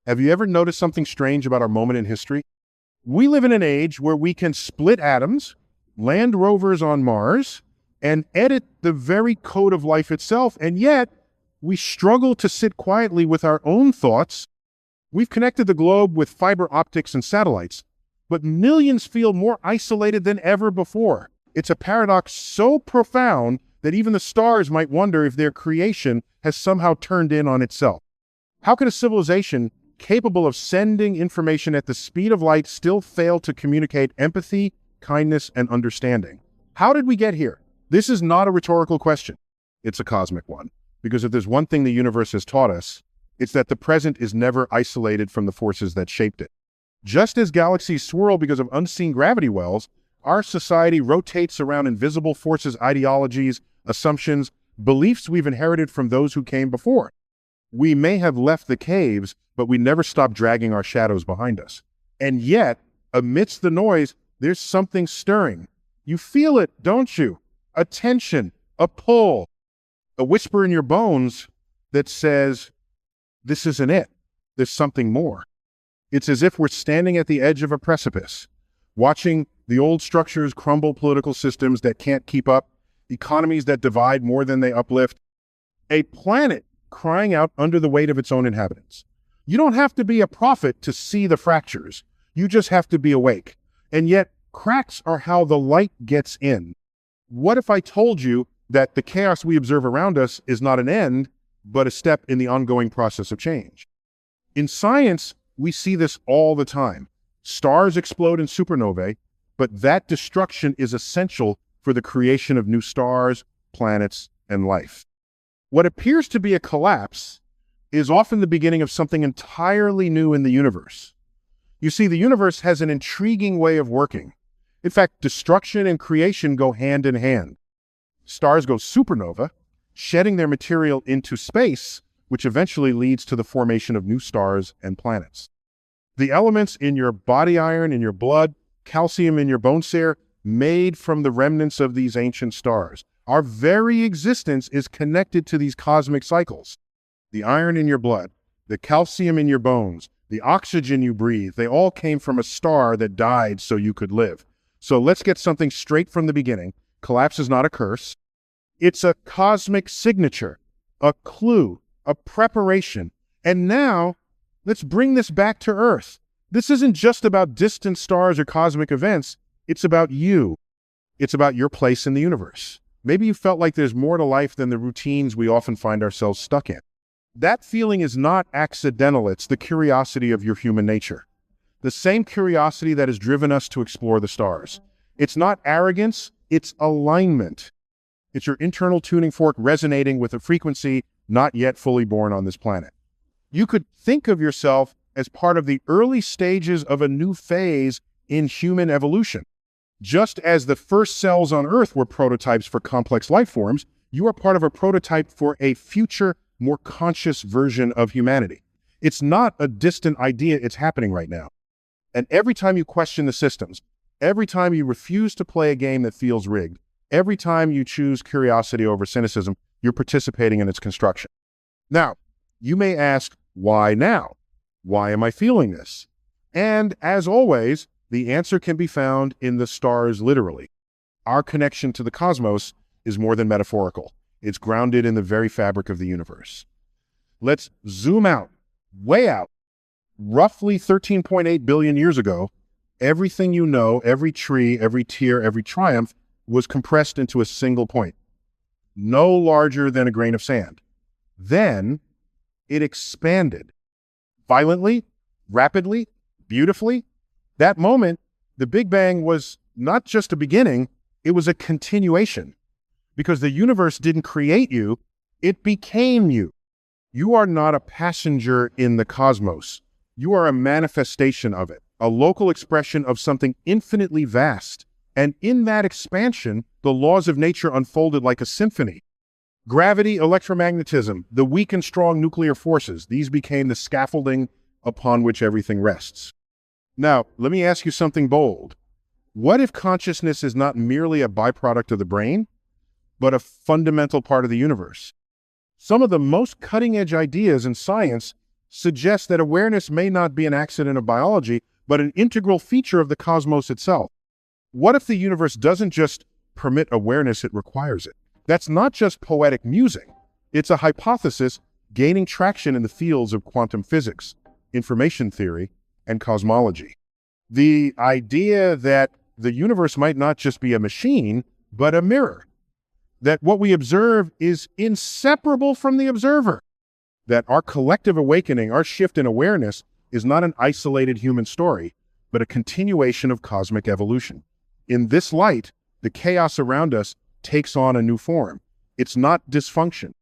Have you ever noticed something strange about our moment in history? We live in an age where we can split atoms, land rovers on Mars, and edit the very code of life itself, and yet we struggle to sit quietly with our own thoughts. We've connected the globe with fiber optics and satellites, but millions feel more isolated than ever before. It's a paradox so profound that even the stars might wonder if their creation has somehow turned in on itself. How could a civilization capable of sending information at the speed of light still fail to communicate empathy, kindness, and understanding? How did we get here? This is not a rhetorical question. It's a cosmic one. Because if there's one thing the universe has taught us, it's that the present is never isolated from the forces that shaped it. Just as galaxies swirl because of unseen gravity wells, our society rotates around invisible forces, ideologies, assumptions, beliefs we've inherited from those who came before. We may have left the caves, but we never stopped dragging our shadows behind us. And yet, amidst the noise, there's something stirring. You feel it, don't you? A tension, a pull, a whisper in your bones that says, this isn't it. There's something more. It's as if we're standing at the edge of a precipice, watching the old structures crumble, political systems that can't keep up, economies that divide more than they uplift, a planet crying out under the weight of its own inhabitants. You don't have to be a prophet to see the fractures. You just have to be awake. And yet, cracks are how the light gets in. What if I told you that the chaos we observe around us is not an end, but a step in the ongoing process of change? In science, we see this all the time. Stars explode in supernovae, but that destruction is essential for the creation of new stars, planets, and life. What appears to be a collapse is often the beginning of something entirely new in the universe. You see, the universe has an intriguing way of working. In fact, destruction and creation go hand in hand. Stars go supernova, shedding their material into space, which eventually leads to the formation of new stars and planets. The elements in your body iron, in your blood, calcium in your bone serum, made from the remnants of these ancient stars. Our very existence is connected to these cosmic cycles. The iron in your blood, the calcium in your bones, the oxygen you breathe, they all came from a star that died so you could live. So let's get something straight from the beginning. Collapse is not a curse. It's a cosmic signature, a clue, a preparation. And now, let's bring this back to Earth. This isn't just about distant stars or cosmic events. It's about you. It's about your place in the universe. Maybe you felt like there's more to life than the routines we often find ourselves stuck in. That feeling is not accidental. It's the curiosity of your human nature. The same curiosity that has driven us to explore the stars. It's not arrogance, it's alignment. It's your internal tuning fork resonating with a frequency not yet fully born on this planet. You could think of yourself as part of the early stages of a new phase in human evolution. Just as the first cells on Earth were prototypes for complex life forms, you are part of a prototype for a future, more conscious version of humanity. It's not a distant idea, it's happening right now. And every time you question the systems, every time you refuse to play a game that feels rigged, every time you choose curiosity over cynicism, you're participating in its construction. Now, you may ask, why now? Why am I feeling this? And as always, the answer can be found in the stars literally. Our connection to the cosmos is more than metaphorical. It's grounded in the very fabric of the universe. Let's zoom out, way out. Roughly 13.8 billion years ago, everything you know, every tree, every tear, every triumph, was compressed into a single point, no larger than a grain of sand. Then it expanded violently, rapidly, beautifully. That moment, the Big Bang was not just a beginning, it was a continuation. Because the universe didn't create you, it became you. You are not a passenger in the cosmos. You are a manifestation of it, a local expression of something infinitely vast. And in that expansion, the laws of nature unfolded like a symphony. Gravity, electromagnetism, the weak and strong nuclear forces, these became the scaffolding upon which everything rests. Now, let me ask you something bold. What if consciousness is not merely a byproduct of the brain, but a fundamental part of the universe? Some of the most cutting-edge ideas in science suggests that awareness may not be an accident of biology, but an integral feature of the cosmos itself. What if the universe doesn't just permit awareness, it requires it? That's not just poetic musing. It's a hypothesis gaining traction in the fields of quantum physics, information theory, and cosmology. The idea that the universe might not just be a machine, but a mirror. That what we observe is inseparable from the observer. That our collective awakening, our shift in awareness, is not an isolated human story, but a continuation of cosmic evolution. In this light, the chaos around us takes on a new form. It's not dysfunction.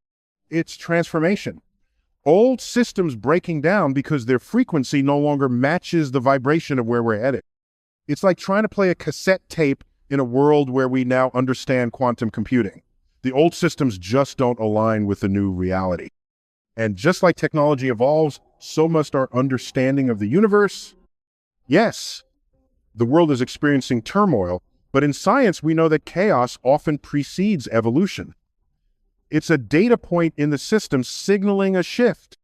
It's transformation. Old systems breaking down because their frequency no longer matches the vibration of where we're headed. It's like trying to play a cassette tape in a world where we now understand quantum computing. The old systems just don't align with the new reality. And just like technology evolves, so must our understanding of the universe. Yes, the world is experiencing turmoil, but in science, we know that chaos often precedes evolution. It's a data point in the system signaling a shift.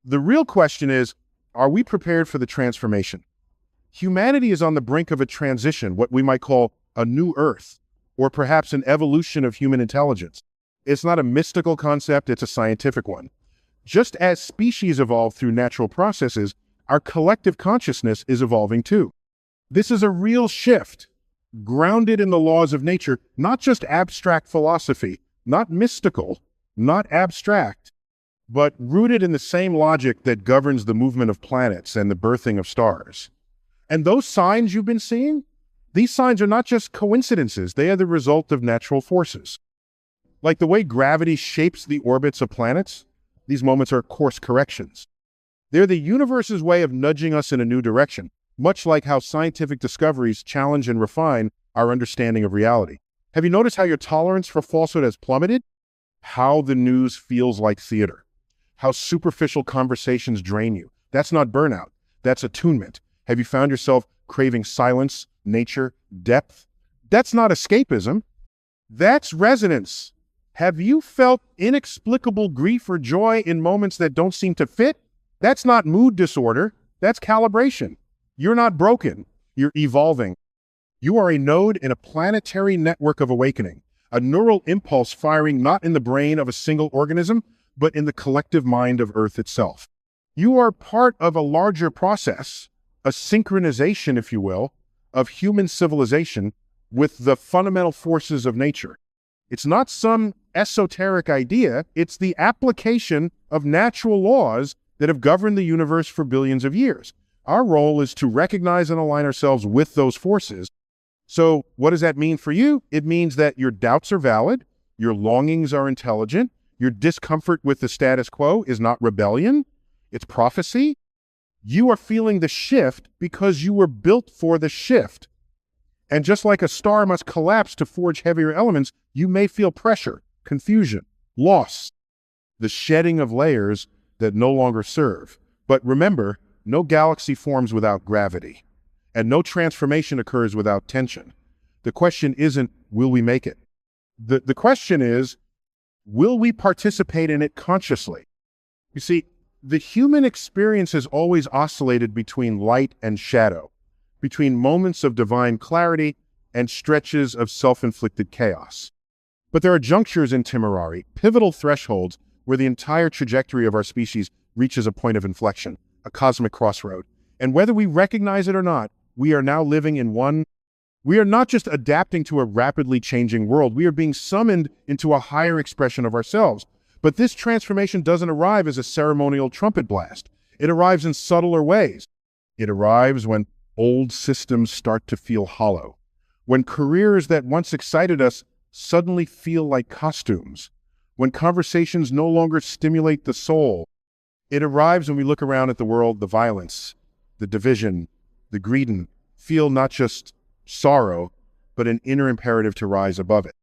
The real question is, are we prepared for the transformation? Humanity is on the brink of a transition, what we might call a new Earth, or perhaps an evolution of human intelligence. It's not a mystical concept, it's a scientific one. Just as species evolve through natural processes, our collective consciousness is evolving too. This is a real shift, grounded in the laws of nature, not just abstract philosophy, not mystical, not abstract, but rooted in the same logic that governs the movement of planets and the birthing of stars. And those signs you've been seeing, these signs are not just coincidences, they are the result of natural forces. Like the way gravity shapes the orbits of planets, these moments are course corrections. They're the universe's way of nudging us in a new direction, much like how scientific discoveries challenge and refine our understanding of reality. Have you noticed how your tolerance for falsehood has plummeted? How the news feels like theater. How superficial conversations drain you. That's not burnout. That's attunement. Have you found yourself craving silence, nature, depth? That's not escapism. That's resonance. Have you felt inexplicable grief or joy in moments that don't seem to fit? That's not mood disorder. That's calibration. You're not broken. You're evolving. You are a node in a planetary network of awakening, a neural impulse firing not in the brain of a single organism, but in the collective mind of Earth itself. You are part of a larger process, a synchronization, if you will, of human civilization with the fundamental forces of nature. It's not some esoteric idea, it's the application of natural laws that have governed the universe for billions of years. Our role is to recognize and align ourselves with those forces. So what does that mean for you? It means that your doubts are valid, your longings are intelligent, your discomfort with the status quo is not rebellion, it's prophecy. You are feeling the shift because you were built for the shift. And just like a star must collapse to forge heavier elements, you may feel pressure, confusion, loss, the shedding of layers that no longer serve. But remember, no galaxy forms without gravity, and no transformation occurs without tension. The question isn't, will we make it? The question is, will we participate in it consciously? You see, the human experience has always oscillated between light and shadow, between moments of divine clarity and stretches of self-inflicted chaos. But there are junctures in Timarari, pivotal thresholds, where the entire trajectory of our species reaches a point of inflection, a cosmic crossroad. And whether we recognize it or not, we are now living in one. We are not just adapting to a rapidly changing world, we are being summoned into a higher expression of ourselves. But this transformation doesn't arrive as a ceremonial trumpet blast. It arrives in subtler ways. It arrives when old systems start to feel hollow, when careers that once excited us suddenly feel like costumes, when conversations no longer stimulate the soul. It arrives when we look around at the world, the violence, the division, the greed, feel not just sorrow, but an inner imperative to rise above it.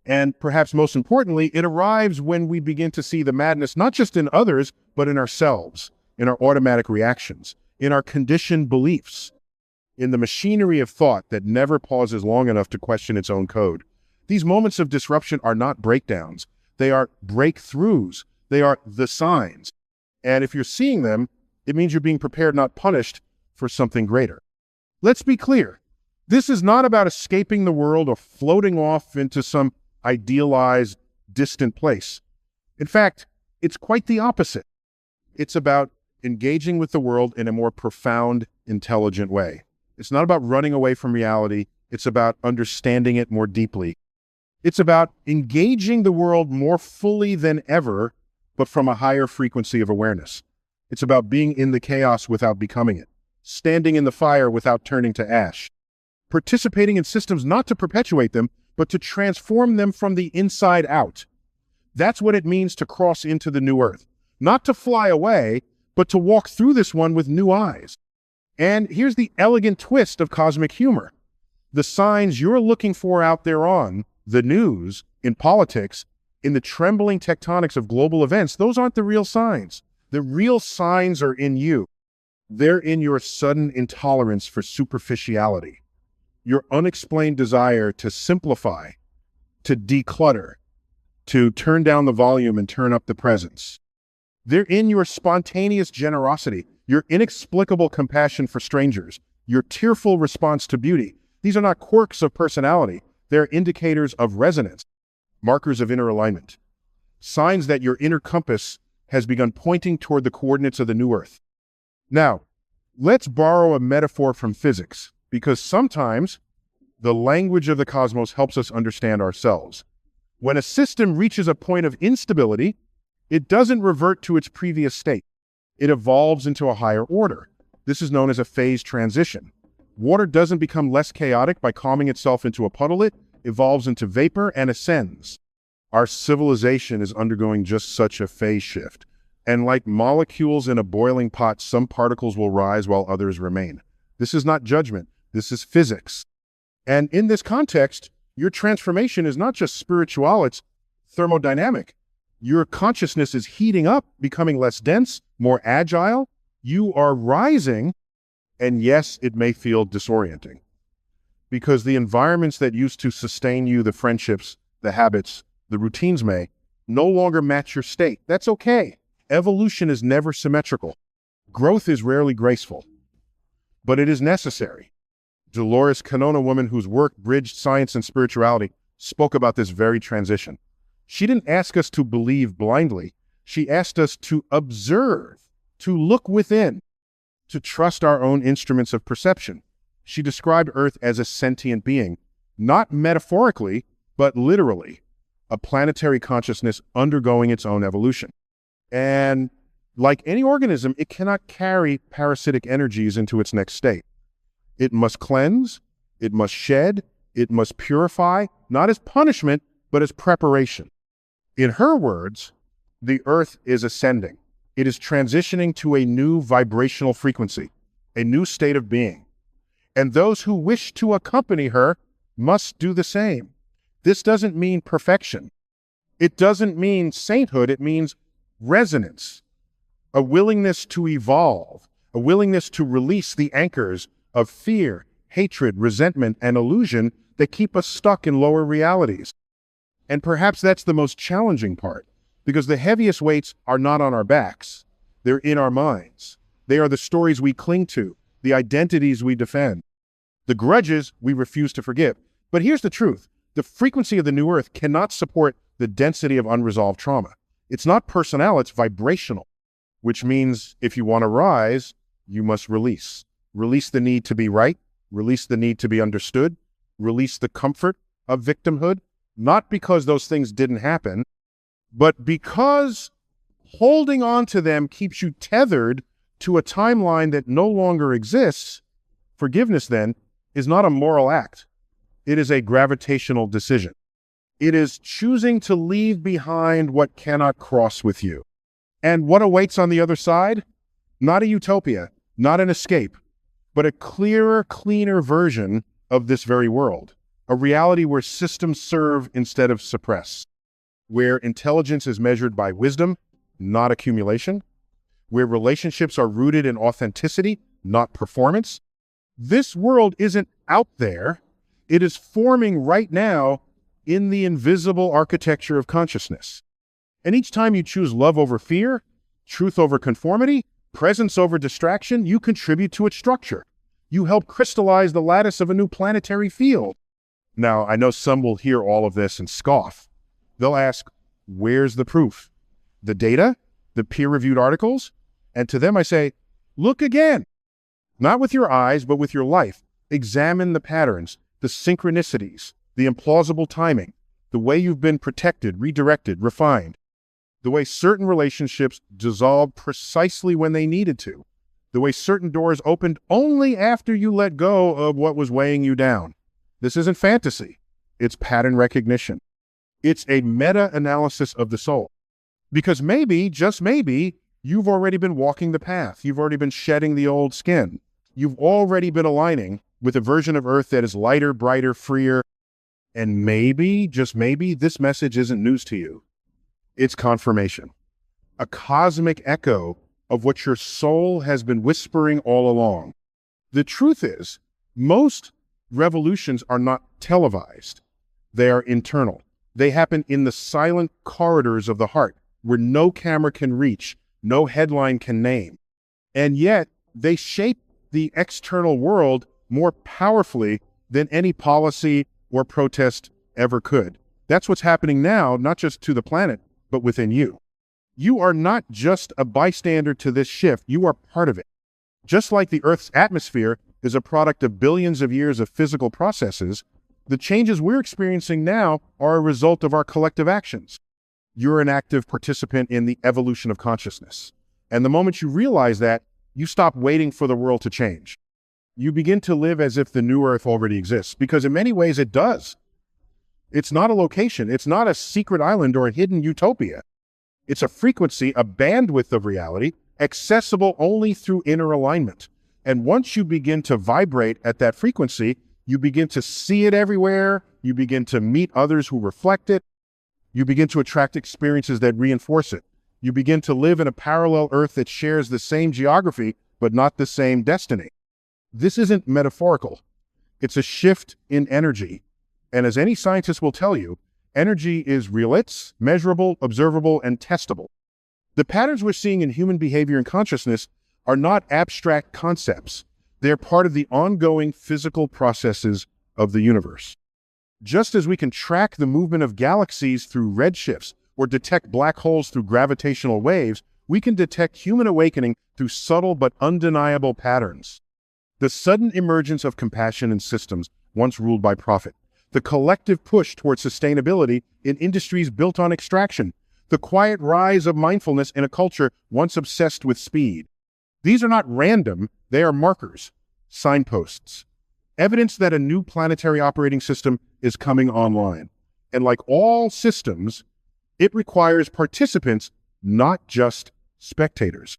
And perhaps most importantly, it arrives when we begin to see the madness, not just in others, but in ourselves, in our automatic reactions, in our conditioned beliefs, in the machinery of thought that never pauses long enough to question its own code. These moments of disruption are not breakdowns. They are breakthroughs. They are the signs. And if you're seeing them, It means you're being prepared, not punished, for something greater. Let's be clear. This is not about escaping the world or floating off into some idealized, distant place. In fact, it's quite the opposite. It's about engaging with the world in a more profound, intelligent way. It's not about running away from reality. It's about understanding it more deeply. It's about engaging the world more fully than ever, but from a higher frequency of awareness. It's about being in the chaos without becoming it, standing in the fire without turning to ash, participating in systems not to perpetuate them, but to transform them from the inside out. That's what it means to cross into the new earth. Not to fly away, but to walk through this one with new eyes. And here's the elegant twist of cosmic humor. The signs you're looking for out there on the news, in politics, in the trembling tectonics of global events, those aren't the real signs. The real signs are in you. They're in your sudden intolerance for superficiality, your unexplained desire to simplify, to declutter, to turn down the volume and turn up the presence. They're in your spontaneous generosity, your inexplicable compassion for strangers, your tearful response to beauty. These are not quirks of personality. They're indicators of resonance, markers of inner alignment, signs that your inner compass has begun pointing toward the coordinates of the new earth. Now, let's borrow a metaphor from physics, because sometimes the language of the cosmos helps us understand ourselves. When a system reaches a point of instability, it doesn't revert to its previous state. It evolves into a higher order. This is known as a phase transition. Water doesn't become less chaotic by calming itself into a puddle. It evolves into vapor and ascends. Our civilization is undergoing just such a phase shift. And like molecules in a boiling pot, some particles will rise while others remain. This is not judgment. This is physics. And in this context, your transformation is not just spiritual, it's thermodynamic. Your consciousness is heating up, becoming less dense, more agile. You are rising, and yes, it may feel disorienting. Because the environments that used to sustain you, the friendships, the habits, the routines may no longer match your state. That's okay. Evolution is never symmetrical. Growth is rarely graceful, but it is necessary. Dolores Cannon, a woman whose work bridged science and spirituality, spoke about this very transition. She didn't ask us to believe blindly. She asked us to observe, to look within, to trust our own instruments of perception. She described Earth as a sentient being, not metaphorically, but literally, a planetary consciousness undergoing its own evolution. And like any organism, it cannot carry parasitic energies into its next state. It must cleanse, it must shed, it must purify, not as punishment, but as preparation. In her words, the Earth is ascending. It is transitioning to a new vibrational frequency, a new state of being. And those who wish to accompany her must do the same. This doesn't mean perfection. It doesn't mean sainthood. It means resonance, a willingness to evolve, a willingness to release the anchors of fear, hatred, resentment, and illusion that keep us stuck in lower realities. And perhaps that's the most challenging part, because the heaviest weights are not on our backs. They're in our minds. They are the stories we cling to, the identities we defend, the grudges we refuse to forgive. But here's the truth. The frequency of the new earth cannot support the density of unresolved trauma. It's not personnel, it's vibrational, which means if you want to rise, you must release. Release the need to be right, release the need to be understood, release the comfort of victimhood, not because those things didn't happen, but because holding on to them keeps you tethered to a timeline that no longer exists. Forgiveness, then, is not a moral act. It is a gravitational decision. It is choosing to leave behind what cannot cross with you. And what awaits on the other side? Not a utopia, not an escape, but a clearer, cleaner version of this very world. A reality where systems serve instead of suppress. Where intelligence is measured by wisdom, not accumulation. Where relationships are rooted in authenticity, not performance. This world isn't out there. It is forming right now in the invisible architecture of consciousness. And each time you choose love over fear, truth over conformity, Presence over distraction, you contribute to its structure. You help crystallize the lattice of a new planetary field. Now, I know some will hear all of this and scoff. They'll ask, where's the proof? The data? The peer-reviewed articles? And to them I say, look again. Not with your eyes, but with your life. Examine the patterns, the synchronicities, the implausible timing, the way you've been protected, redirected, refined, the way certain relationships dissolved precisely when they needed to, the way certain doors opened only after you let go of what was weighing you down. This isn't fantasy. It's pattern recognition. It's a meta-analysis of the soul. Because maybe, just maybe, you've already been walking the path. You've already been shedding the old skin. You've already been aligning with a version of Earth that is lighter, brighter, freer. And maybe, just maybe, this message isn't news to you. It's confirmation. A cosmic echo of what your soul has been whispering all along. The truth is, most revolutions are not televised. They are internal. They happen in the silent corridors of the heart, where no camera can reach, no headline can name. And yet, they shape the external world more powerfully than any policy or protest ever could. That's what's happening now, not just to the planet, but within you. You are not just a bystander to this shift, you are part of it. Just like the Earth's atmosphere is a product of billions of years of physical processes, the changes we're experiencing now are a result of our collective actions. You're an active participant in the evolution of consciousness. And the moment you realize that, you stop waiting for the world to change. You begin to live as if the new Earth already exists, because in many ways it does. It's not a location. It's not a secret island or a hidden utopia. It's a frequency, a bandwidth of reality, accessible only through inner alignment. And once you begin to vibrate at that frequency, you begin to see it everywhere. You begin to meet others who reflect it. You begin to attract experiences that reinforce it. You begin to live in a parallel Earth that shares the same geography, but not the same destiny. This isn't metaphorical. It's a shift in energy. And as any scientist will tell you, energy is real. It's measurable, observable, and testable. The patterns we're seeing in human behavior and consciousness are not abstract concepts. They're part of the ongoing physical processes of the universe. Just as we can track the movement of galaxies through redshifts or detect black holes through gravitational waves, we can detect human awakening through subtle but undeniable patterns. The sudden emergence of compassion in systems once ruled by profit. The collective push towards sustainability in industries built on extraction. The quiet rise of mindfulness in a culture once obsessed with speed. These are not random, they are markers, signposts, evidence that a new planetary operating system is coming online. And like all systems, it requires participants, not just spectators.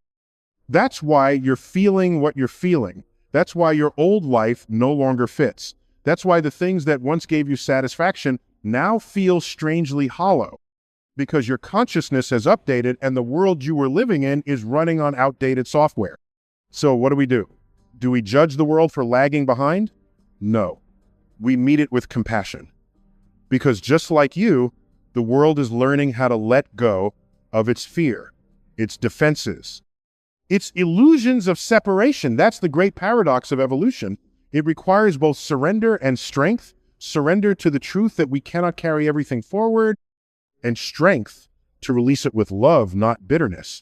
That's why you're feeling what you're feeling. That's why your old life no longer fits. That's why the things that once gave you satisfaction now feel strangely hollow, because your consciousness has updated and the world you were living in is running on outdated software. So what do? Do we judge the world for lagging behind? No. We meet it with compassion. Because just like you, the world is learning how to let go of its fear, its defenses, its illusions of separation. That's the great paradox of evolution. It requires both surrender and strength, surrender to the truth that we cannot carry everything forward, and strength to release it with love, not bitterness.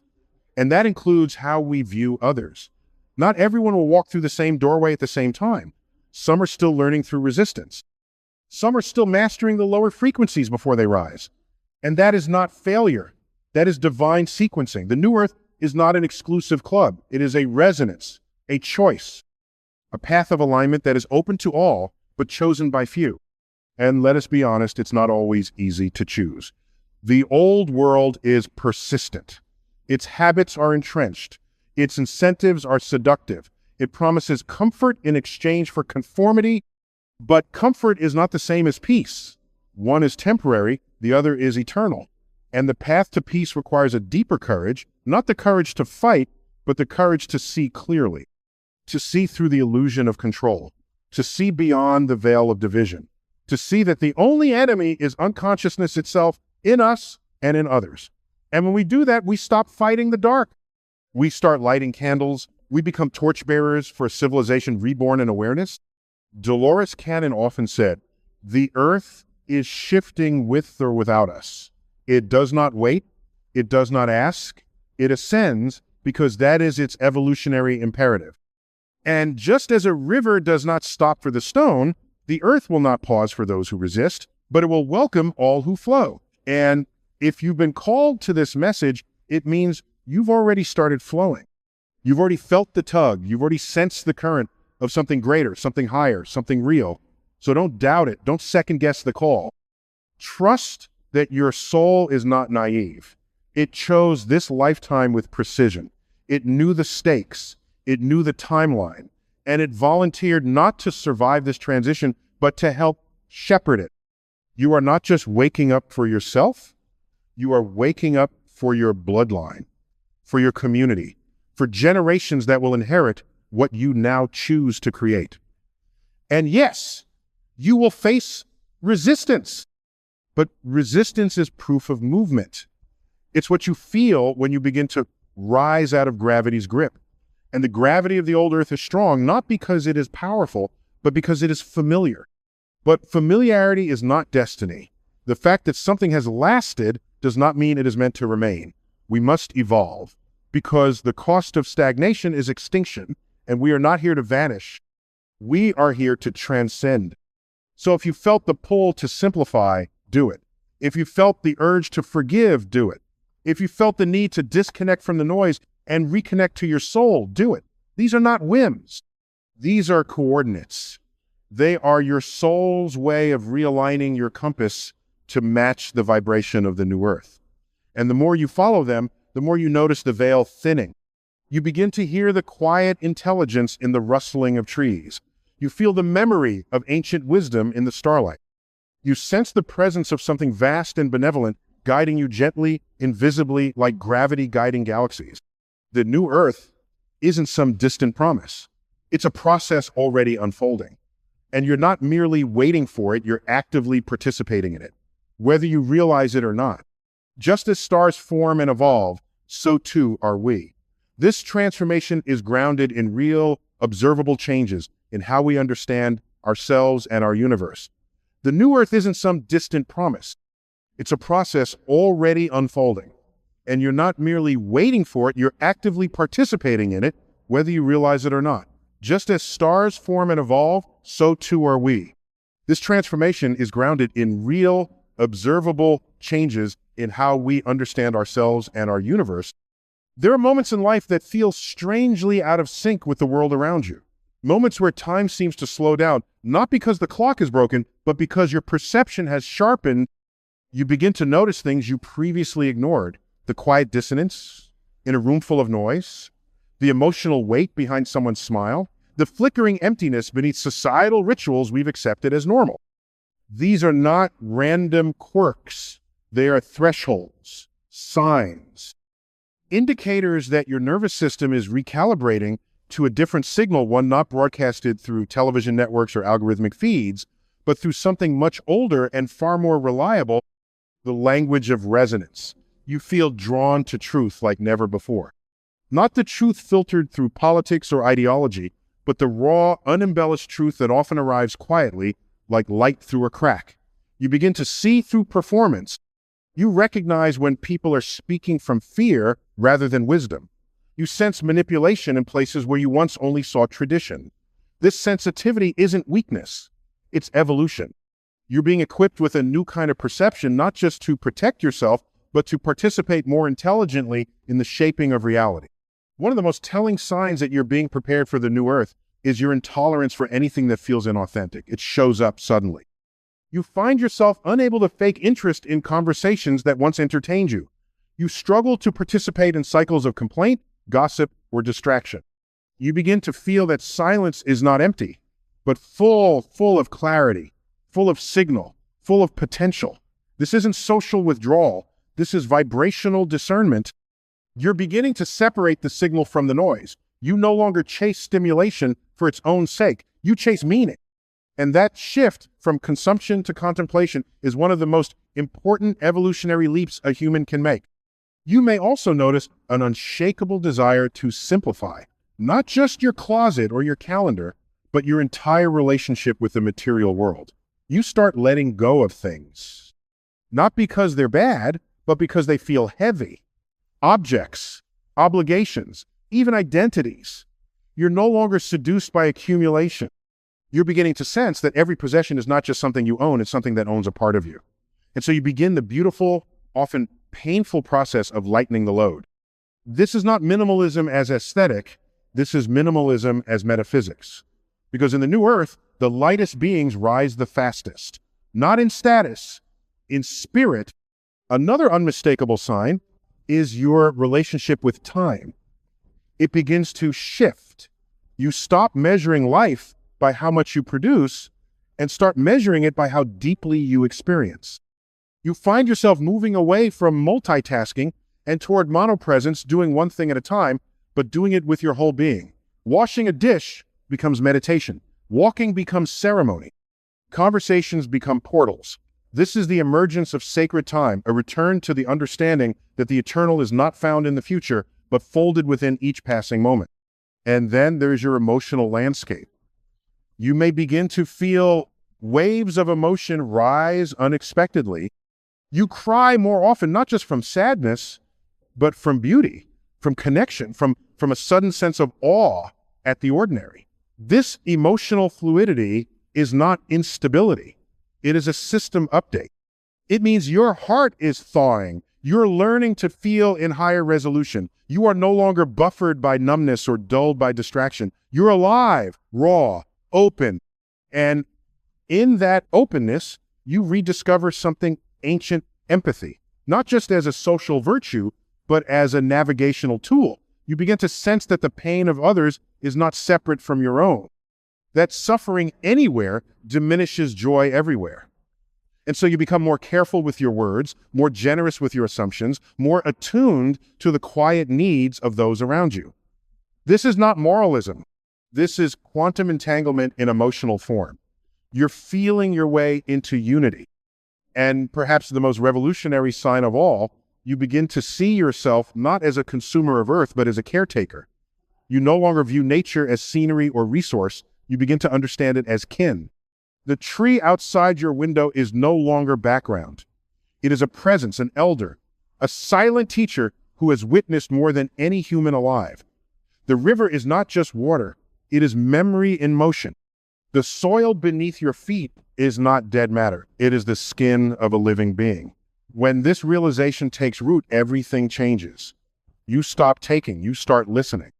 And that includes how we view others. Not everyone will walk through the same doorway at the same time. Some are still learning through resistance. Some are still mastering the lower frequencies before they rise. And that is not failure. That is divine sequencing. The New Earth is not an exclusive club. It is a resonance, a choice, a path of alignment that is open to all, but chosen by few. And let us be honest, it's not always easy to choose. The old world is persistent. Its habits are entrenched. Its incentives are seductive. It promises comfort in exchange for conformity, but comfort is not the same as peace. One is temporary, the other is eternal. And the path to peace requires a deeper courage, not the courage to fight, but the courage to see clearly, to see through the illusion of control, to see beyond the veil of division, to see that the only enemy is unconsciousness itself in us and in others. And when we do that, we stop fighting the dark. We start lighting candles. We become torchbearers for a civilization reborn in awareness. Dolores Cannon often said, "The earth is shifting with or without us. It does not wait. It does not ask. It ascends because that is its evolutionary imperative." And just as a river does not stop for the stone, the earth will not pause for those who resist, but it will welcome all who flow. And if you've been called to this message, it means you've already started flowing. You've already felt the tug. You've already sensed the current of something greater, something higher, something real. So don't doubt it. Don't second guess the call. Trust that your soul is not naive. It chose this lifetime with precision. It knew the stakes. It knew the timeline. And it volunteered not to survive this transition, but to help shepherd it. You are not just waking up for yourself. You are waking up for your bloodline, for your community, for generations that will inherit what you now choose to create. And yes, you will face resistance, but resistance is proof of movement. It's what you feel when you begin to rise out of gravity's grip. And the gravity of the old earth is strong, not because it is powerful, but because it is familiar. But familiarity is not destiny. The fact that something has lasted does not mean it is meant to remain. We must evolve, because the cost of stagnation is extinction, and we are not here to vanish. We are here to transcend. So if you felt the pull to simplify, do it. If you felt the urge to forgive, do it. If you felt the need to disconnect from the noise and reconnect to your soul, do it. These are not whims. These are coordinates. They are your soul's way of realigning your compass to match the vibration of the new earth. And the more you follow them, the more you notice the veil thinning. You begin to hear the quiet intelligence in the rustling of trees. You feel the memory of ancient wisdom in the starlight. You sense the presence of something vast and benevolent guiding you gently, invisibly, like gravity guiding galaxies. The new earth isn't some distant promise. It's a process already unfolding. And you're not merely waiting for it, you're actively participating in it, whether you realize it or not. Just as stars form and evolve, so too are we. This transformation is grounded in real, observable changes in how we understand ourselves and our universe. The new earth isn't some distant promise. It's a process already unfolding. And you're not merely waiting for it, you're actively participating in it, whether you realize it or not. Just as stars form and evolve, so too are we. This transformation is grounded in real, observable changes in how we understand ourselves and our universe. There are moments in life that feel strangely out of sync with the world around you. Moments where time seems to slow down, not because the clock is broken, but because your perception has sharpened. You begin to notice things you previously ignored. The quiet dissonance in a room full of noise, the emotional weight behind someone's smile, the flickering emptiness beneath societal rituals we've accepted as normal. These are not random quirks. They are thresholds, signs, indicators that your nervous system is recalibrating to a different signal, one not broadcasted through television networks or algorithmic feeds, but through something much older and far more reliable, the language of resonance. You feel drawn to truth like never before. Not the truth filtered through politics or ideology, but the raw, unembellished truth that often arrives quietly, like light through a crack. You begin to see through performance. You recognize when people are speaking from fear rather than wisdom. You sense manipulation in places where you once only saw tradition. This sensitivity isn't weakness, it's evolution. You're being equipped with a new kind of perception, not just to protect yourself, but to participate more intelligently in the shaping of reality. One of the most telling signs that you're being prepared for the new earth is your intolerance for anything that feels inauthentic. It shows up suddenly. You find yourself unable to fake interest in conversations that once entertained you. You struggle to participate in cycles of complaint, gossip, or distraction. You begin to feel that silence is not empty, but full of clarity, full of signal, full of potential. This isn't social withdrawal. This is vibrational discernment. You're beginning to separate the signal from the noise. You no longer chase stimulation for its own sake. You chase meaning. And that shift from consumption to contemplation is one of the most important evolutionary leaps a human can make. You may also notice an unshakable desire to simplify, not just your closet or your calendar, but your entire relationship with the material world. You start letting go of things, not because they're bad, but because they feel heavy. Objects, obligations, even identities. You're no longer seduced by accumulation. You're beginning to sense that every possession is not just something you own, it's something that owns a part of you. And so you begin the beautiful, often painful process of lightening the load. This is not minimalism as aesthetic, this is minimalism as metaphysics. Because in the new earth, the lightest beings rise the fastest. Not in status, in spirit. Another unmistakable sign is your relationship with time. It begins to shift. You stop measuring life by how much you produce and start measuring it by how deeply you experience. You find yourself moving away from multitasking and toward monopresence, doing one thing at a time, but doing it with your whole being. Washing a dish becomes meditation. Walking becomes ceremony. Conversations become portals. This is the emergence of sacred time, a return to the understanding that the eternal is not found in the future, but folded within each passing moment. And then there's your emotional landscape. You may begin to feel waves of emotion rise unexpectedly. You cry more often, not just from sadness, but from beauty, from connection, from a sudden sense of awe at the ordinary. This emotional fluidity is not instability. It is a system update. It means your heart is thawing. You're learning to feel in higher resolution. You are no longer buffered by numbness or dulled by distraction. You're alive, raw, open. And in that openness, you rediscover something ancient: empathy, not just as a social virtue, but as a navigational tool. You begin to sense that the pain of others is not separate from your own, that suffering anywhere diminishes joy everywhere. And so you become more careful with your words, more generous with your assumptions, more attuned to the quiet needs of those around you. This is not moralism. This is quantum entanglement in emotional form. You're feeling your way into unity. And perhaps the most revolutionary sign of all, you begin to see yourself not as a consumer of earth, but as a caretaker. You no longer view nature as scenery or resource. You begin to understand it as kin. The tree outside your window is no longer background. It is a presence, an elder, a silent teacher who has witnessed more than any human alive. The river is not just water. It is memory in motion. The soil beneath your feet is not dead matter. It is the skin of a living being. When this realization takes root, everything changes. You stop taking, you start listening.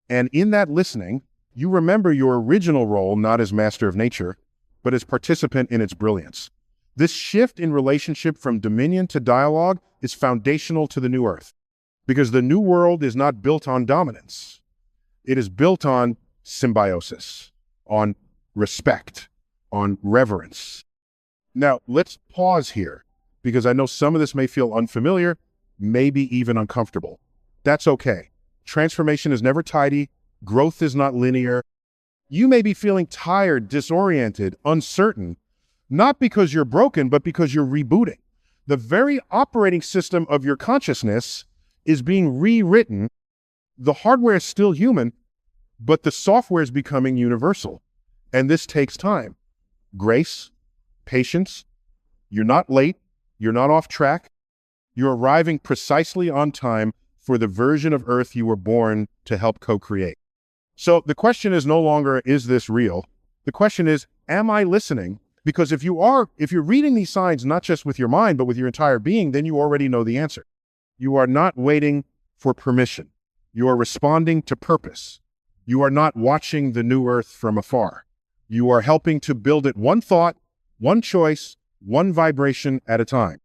And in that listening, you remember your original role not as master of nature, but as participant in its brilliance. This shift in relationship from dominion to dialogue is foundational to the new earth, because the new world is not built on dominance. It is built on symbiosis, on respect, on reverence. Now, let's pause here, because I know some of this may feel unfamiliar, maybe even uncomfortable. That's okay. Transformation is never tidy. Growth is not linear. You may be feeling tired, disoriented, uncertain, not because you're broken, but because you're rebooting. The very operating system of your consciousness is being rewritten. The hardware is still human, but the software is becoming universal. And this takes time. Grace, patience. You're not late. You're not off track. You're arriving precisely on time for the version of Earth you were born to help co-create. So the question is no longer, is this real? The question is, am I listening? Because if you're reading these signs, not just with your mind, but with your entire being, then you already know the answer. You are not waiting for permission. You are responding to purpose. You are not watching the new earth from afar. You are helping to build it one thought, one choice, one vibration at a time.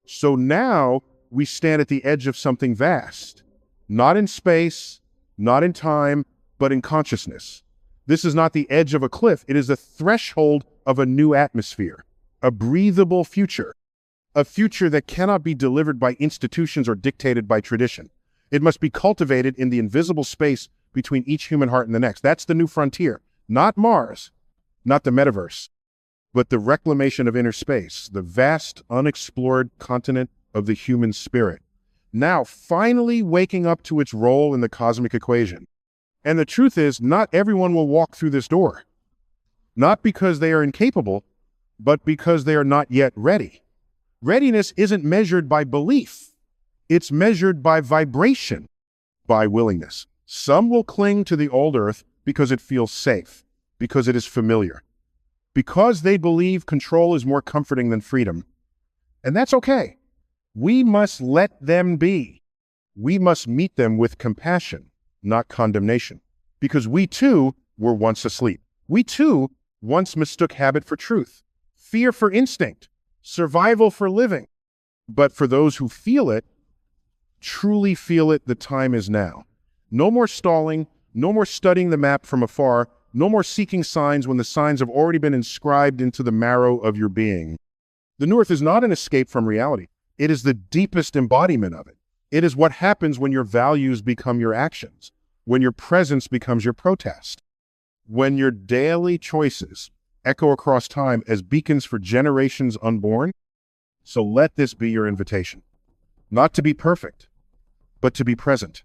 So now we stand at the edge of something vast, not in space, not in time, but in consciousness. This is not the edge of a cliff. It is the threshold of a new atmosphere, a breathable future, a future that cannot be delivered by institutions or dictated by tradition. It must be cultivated in the invisible space between each human heart and the next. That's the new frontier, not Mars, not the metaverse, but the reclamation of inner space, the vast, unexplored continent of the human spirit. now finally waking up to its role in the cosmic equation. And the truth is, not everyone will walk through this door. Not because they are incapable, but because they are not yet ready. Readiness isn't measured by belief. It's measured by vibration, by willingness. Some will cling to the old earth because it feels safe, because it is familiar, because they believe control is more comforting than freedom. And that's okay. We must let them be. We must meet them with compassion, not condemnation, because we too were once asleep. We too once mistook habit for truth, fear for instinct, survival for living. But for those who feel it, truly feel it, the time is now. No more stalling, no more studying the map from afar, no more seeking signs when the signs have already been inscribed into the marrow of your being. The New Earth is not an escape from reality. It is the deepest embodiment of it. It is what happens when your values become your actions, when your presence becomes your protest, when your daily choices echo across time as beacons for generations unborn. So let this be your invitation. Not to be perfect, but to be present.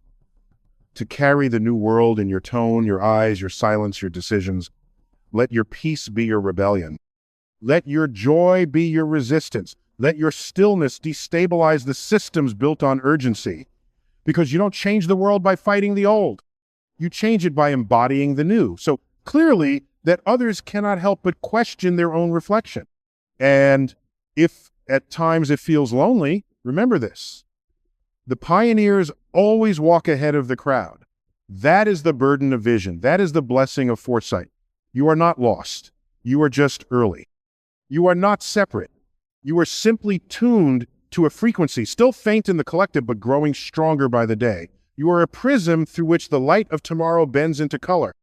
To carry the new world in your tone, your eyes, your silence, your decisions. Let your peace be your rebellion. Let your joy be your resistance. Let your stillness destabilize the systems built on urgency. Because you don't change the world by fighting the old. You change it by embodying the new. So clearly that others cannot help but question their own reflection. And if at times it feels lonely, remember this. The pioneers always walk ahead of the crowd. That is the burden of vision. That is the blessing of foresight. You are not lost. You are just early. You are not separate. You are simply tuned to a frequency, still faint in the collective, but growing stronger by the day. You are a prism through which the light of tomorrow bends into color.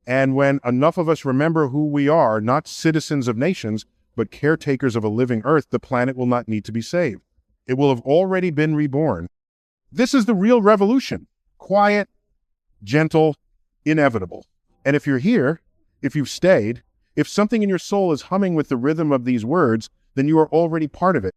And when enough of us remember who we are, not citizens of nations, but caretakers of a living earth, the planet will not need to be saved. It will have already been reborn. This is the real revolution. Quiet, gentle, inevitable. And if you're here, if you've stayed, if something in your soul is humming with the rhythm of these words, then you are already part of it.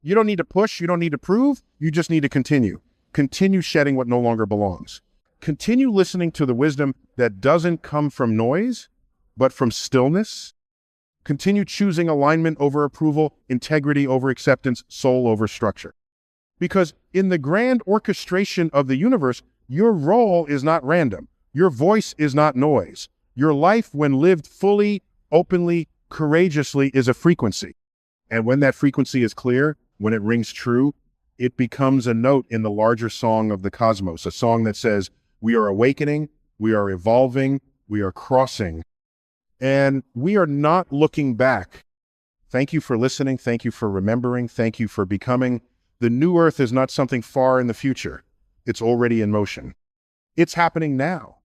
You don't need to push, you don't need to prove, you just need to continue. Continue shedding what no longer belongs. Continue listening to the wisdom that doesn't come from noise, but from stillness. Continue choosing alignment over approval, integrity over acceptance, soul over structure. Because in the grand orchestration of the universe, your role is not random. Your voice is not noise. Your life, when lived fully, openly, courageously, is a frequency. And when that frequency is clear, when it rings true, it becomes a note in the larger song of the cosmos, a song that says, we are awakening, we are evolving, we are crossing, and we are not looking back. Thank you for listening. Thank you for remembering. Thank you for becoming. The new earth is not something far in the future. It's already in motion. It's happening now.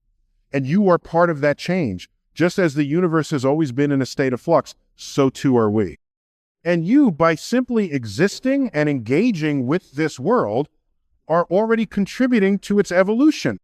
And you are part of that change. Just as the universe has always been in a state of flux, so too are we. And you, by simply existing and engaging with this world, are already contributing to its evolution.